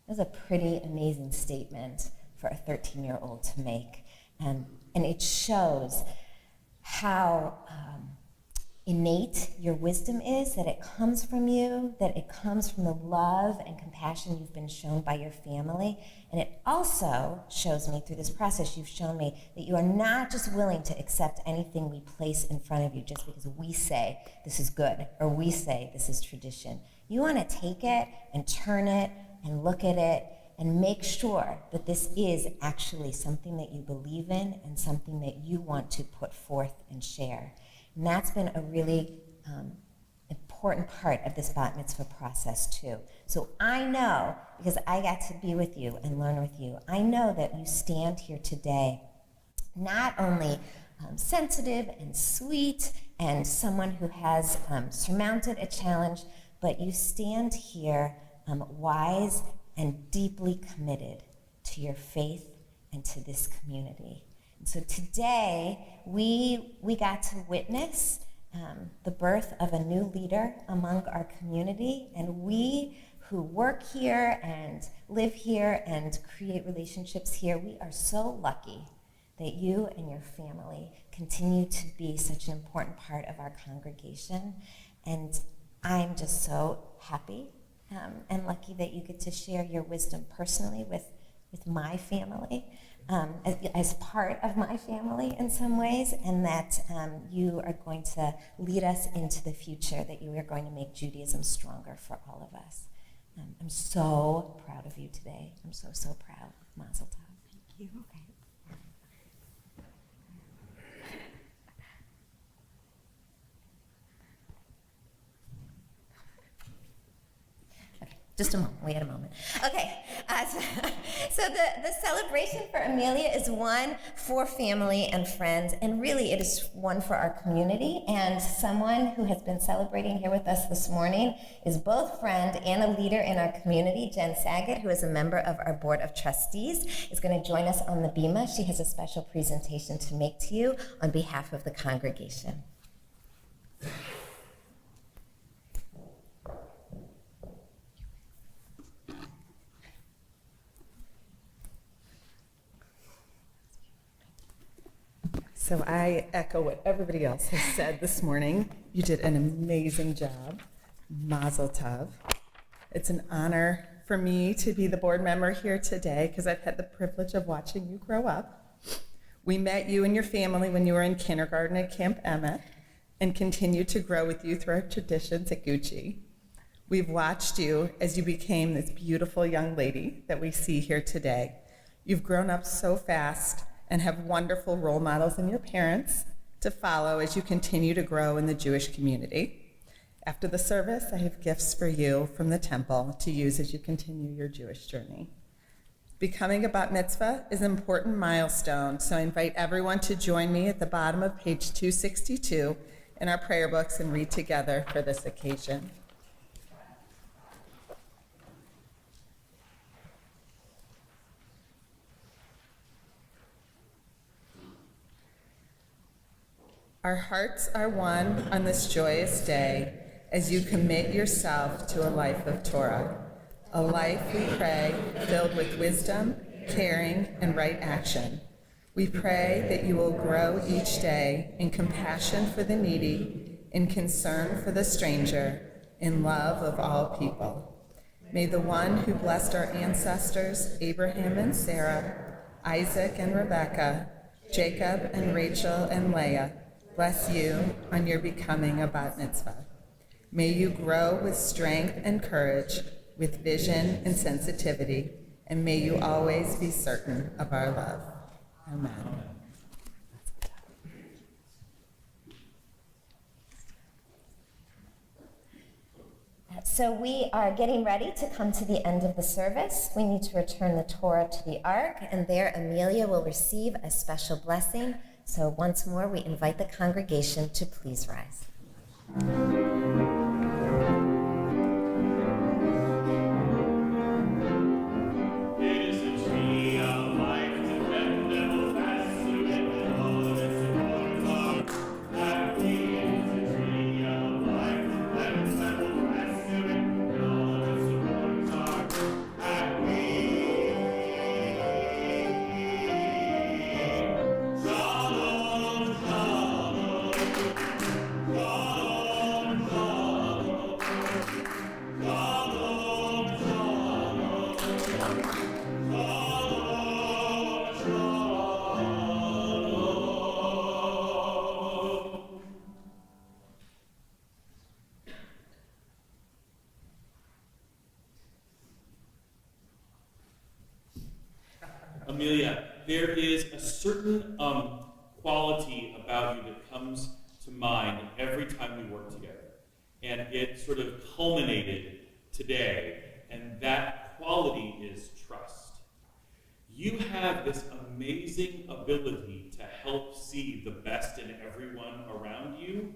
That's a pretty amazing statement for a 13-year-old to make. And it shows how innate your wisdom is, that it comes from you, that it comes from the love and compassion you've been shown by your family. And it also shows me, through this process, you've shown me that you are not just willing to accept anything we place in front of you just because we say this is good, or we say this is tradition. You want to take it and turn it and look at it and make sure that this is actually something that you believe in and something that you want to put forth and share. And that's been a really important part of this bat mitzvah process too. So I know, because I got to be with you and learn with you, I know that you stand here today not only sensitive and sweet and someone who has surmounted a challenge, but you stand here wise and deeply committed to your faith and to this community. And so today, we got to witness the birth of a new leader among our community, and we who work here and live here and create relationships here, we are so lucky that you and your family continue to be such an important part of our congregation. And I'm just so happy and lucky that you get to share your wisdom personally with my family, as part of my family in some ways, and that you are going to lead us into the future, that you are going to make Judaism stronger for all of us. I'm so proud of you today. I'm so, so proud. Mazel tov. Thank you. Okay. Just a moment, we had a moment. Okay, so the celebration for Amelia is one for family and friends, and really it is one for our community. And someone who has been celebrating here with us this morning is both friend and a leader in our community. Jen Saget, who is a member of our Board of Trustees, is going to join us on the bima. She has a special presentation to make to you on behalf of the congregation. So I echo what everybody else has said this morning. You did an amazing job. Mazel tov. It's an honor for me to be the board member here today because I've had the privilege of watching you grow up. We met you and your family when you were in kindergarten at Camp Emmett and continue to grow with you through our traditions at Gucci. We've watched you as you became this beautiful young lady that we see here today. You've grown up so fast and have wonderful role models in your parents to follow as you continue to grow in the Jewish community. After the service, I have gifts for you from the temple to use as you continue your Jewish journey. Becoming a bat mitzvah is an important milestone, so I invite everyone to join me at the bottom of page 262 in our prayer books and read together for this occasion. Our hearts are one on this joyous day as you commit yourself to a life of Torah, a life, we pray, filled with wisdom, caring, and right action. We pray that you will grow each day in compassion for the needy, in concern for the stranger, in love of all people. May the one who blessed our ancestors, Abraham and Sarah, Isaac and Rebekah, Jacob and Rachel and Leah, bless you on your becoming a bat mitzvah. May you grow with strength and courage, with vision and sensitivity, and may you always be certain of our love. Amen. So we are getting ready to come to the end of the service. We need to return the Torah to the Ark, and there Amelia will receive a special blessing. So once more, we invite the congregation to please rise. Amelia, there is a certain quality about you that comes to mind every time we work together. And it sort of culminated today, and that quality is trust. You have this amazing ability to help see the best in everyone around you,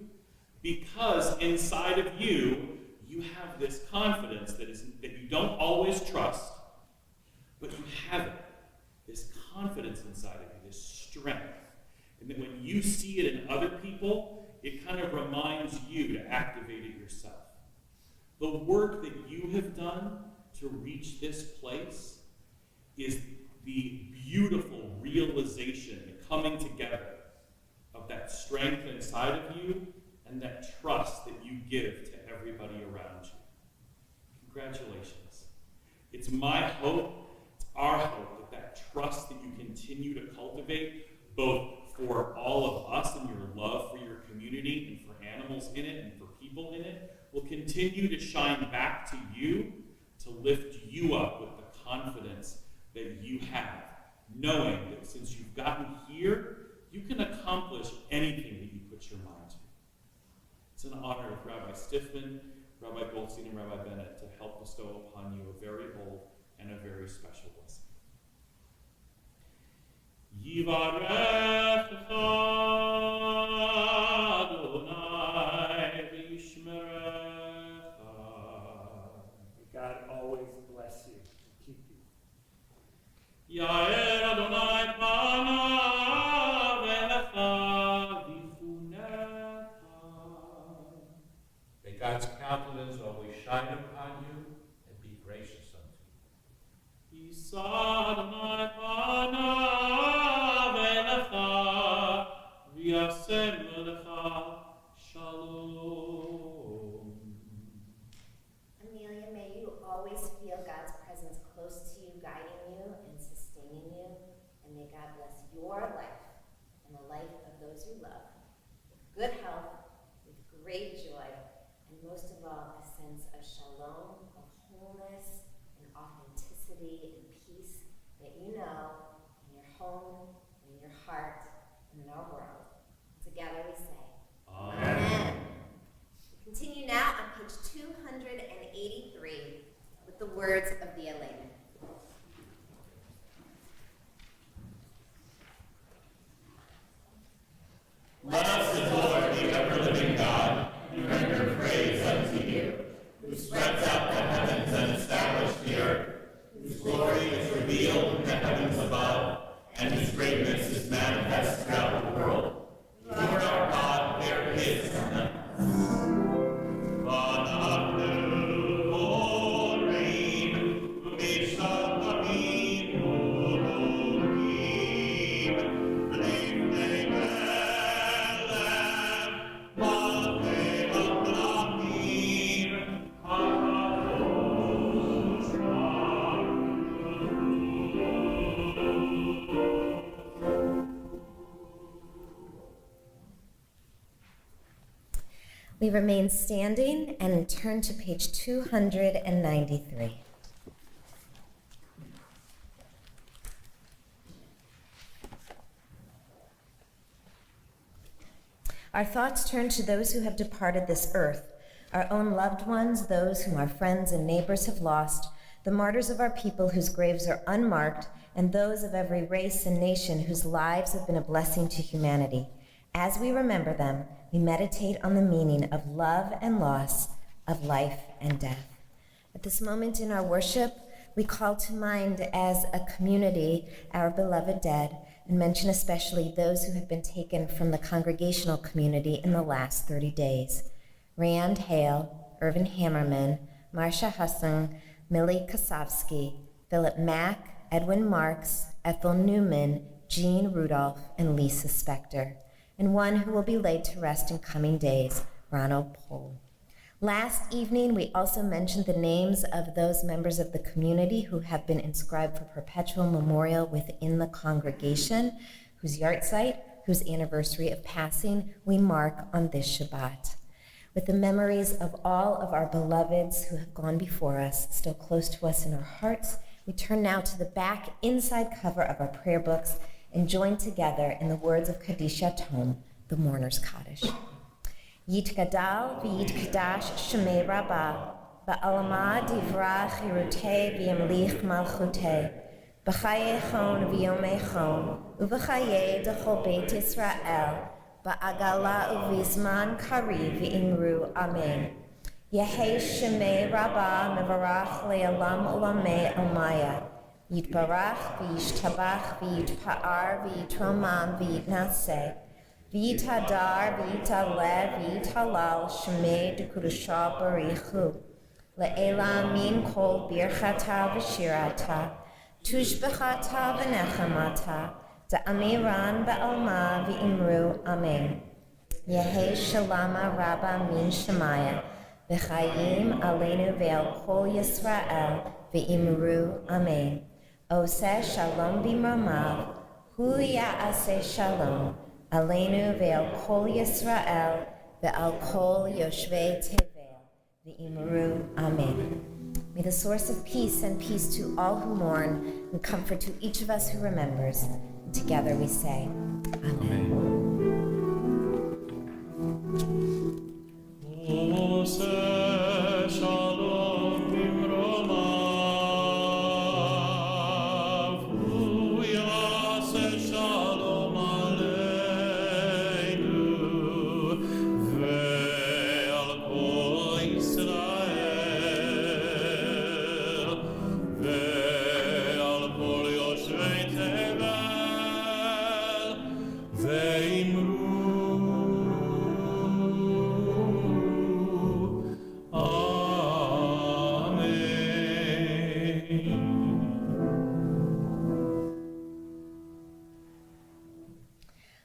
because inside of you, you have this confidence that you don't always trust, but you have it. This confidence inside of you, this strength. And that when you see it in other people, it kind of reminds you to activate it yourself. The work that you have done to reach this place is the beautiful realization, the coming together of that strength inside of you and that trust that you give to everybody around you. Congratulations. It's my hope, it's our hope that trust that you continue to cultivate, both for all of us and your love for your community and for animals in it and for people in it, will continue to shine back to you to lift you up with the confidence that you have, knowing that since you've gotten here, you can accomplish anything that you put your mind to. It's an honor of Rabbi Stiffman, Rabbi Goldstein, and Rabbi Bennett to help bestow upon you a very bold and a very special blessing. Yivarechecha Adonai v'yishmerecha. May God always bless you and keep you. Yair Adonai panav elecha v'chunecha. May God's countenance always shine upon you and be gracious unto you. Yisa Adonai panav elecha v'yasem elecha shalom. Amelia, may you always feel God's presence close to you, guiding you and sustaining you. And may God bless your life and the life of those you love with good health, with great joy, and most of all, a sense of shalom, of wholeness, and authenticity and peace that you know in your home, in your heart, and in our world. Together we say, Amen. We continue now on page 283 with the words of the Elena. Blessed Lord, the ever-living God, we render praise unto you, who spreads out the heavens and established the earth, whose glory is revealed in the heavens above, and whose greatness is manifest throughout the world. Lord our God, bear his name. We remain standing and turn to page 293. Our thoughts turn to those who have departed this earth, our own loved ones, those whom our friends and neighbors have lost, the martyrs of our people whose graves are unmarked, and those of every race and nation whose lives have been a blessing to humanity. As we remember them, we meditate on the meaning of love and loss, of life and death. At this moment in our worship, we call to mind as a community our beloved dead, and mention especially those who have been taken from the congregational community in the last 30 days. Rand Hale, Irvin Hammerman, Marcia Hussung, Millie Kosovsky, Philip Mack, Edwin Marks, Ethel Newman, Jean Rudolph, and Lisa Spector, and one who will be laid to rest in coming days, Ronald Pohl. Last evening, we also mentioned the names of those members of the community who have been inscribed for perpetual memorial within the congregation, whose yahrzeit, whose anniversary of passing, we mark on this Shabbat. With the memories of all of our beloveds who have gone before us still close to us in our hearts, We turn now to the back inside cover of our prayer books and join together in the words of Kadisha Tom, the mourner's Kaddish. Yitgadal v'yitkadash shemei rabbah, ba'alama divrach yirutei v'yamlich malchutei, b'chaye chon v'yomei chon, u'v'chaye d'chol beit Yisrael, ba'agala u'vizman kari v'imru amen. Yehei shemei rabbah mevarach le'alam ulamei almaya, yitbarach v'yishtabach v'yitpa'ar v'yitromam v'yitnaseh, V'yitadar, v'yitaleh, v'yitalal, shemei d'kudusha barichu. Le'ela min kol birchata v'shirata, tushbechata v'nechamata, da'amiran ba'alma v'imru amen. Yehei shalama rabba min shemaya, v'chayim aleinu ve'al kol Yisrael, v'imru amen. Oseh shalom b'mamav, hu ya'aseh shalom, Aleinu ve'al kol Yisrael ve'al kol yoshvei tevel ve'imru amen. May the source of peace send peace to all who mourn and comfort to each of us who remembers. And together we say, Amen.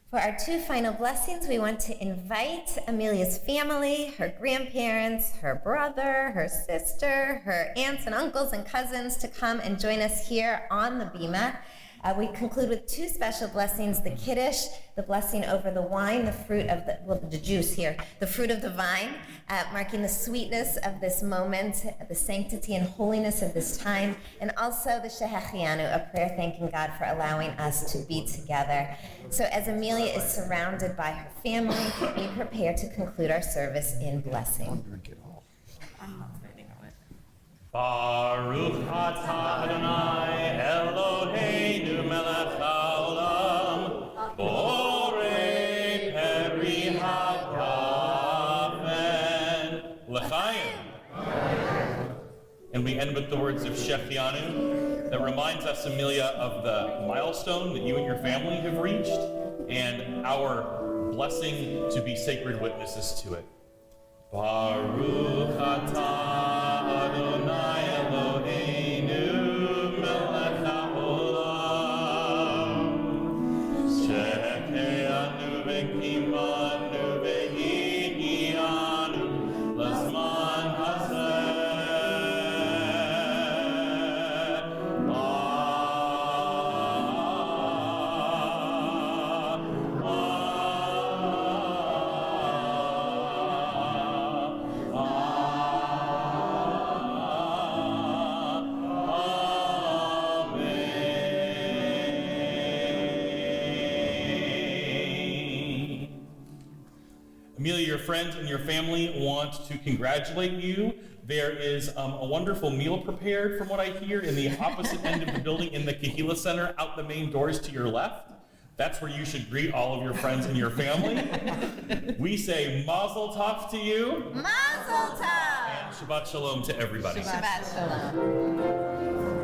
For our two final blessings, we want to invite Amelia's family, her grandparents, her brother, her sister, her aunts and uncles and cousins to come and join us here on the Bima. We conclude with two special blessings, the Kiddush, the blessing over the wine, the fruit of the juice here, the fruit of the vine, marking the sweetness of this moment, the sanctity and holiness of this time, and also the Shehechianu, a prayer thanking God for allowing us to be together. So as Amelia is surrounded by her family, we prepare to conclude our service in blessing. Baruch atah Adonai Eloheinu melech haolam borei peri hagafen l'chaim. And we end with the words of Shechianu that reminds us, Amelia, of the milestone that you and your family have reached and our blessing to be sacred witnesses to it. Baruch atah Adonai Eloheinu melech haolam shehekeanu v'kimanu v'hihianu l'zman hazeh. Amelia, your friends and your family want to congratulate you. There is a wonderful meal prepared, from what I hear, in the opposite end of the building in the Kahila Center, out the main doors to your left. That's where you should greet all of your friends and your family. We say Mazel Tov to you. Mazel Tov! And Shabbat Shalom to everybody. Shabbat Shalom.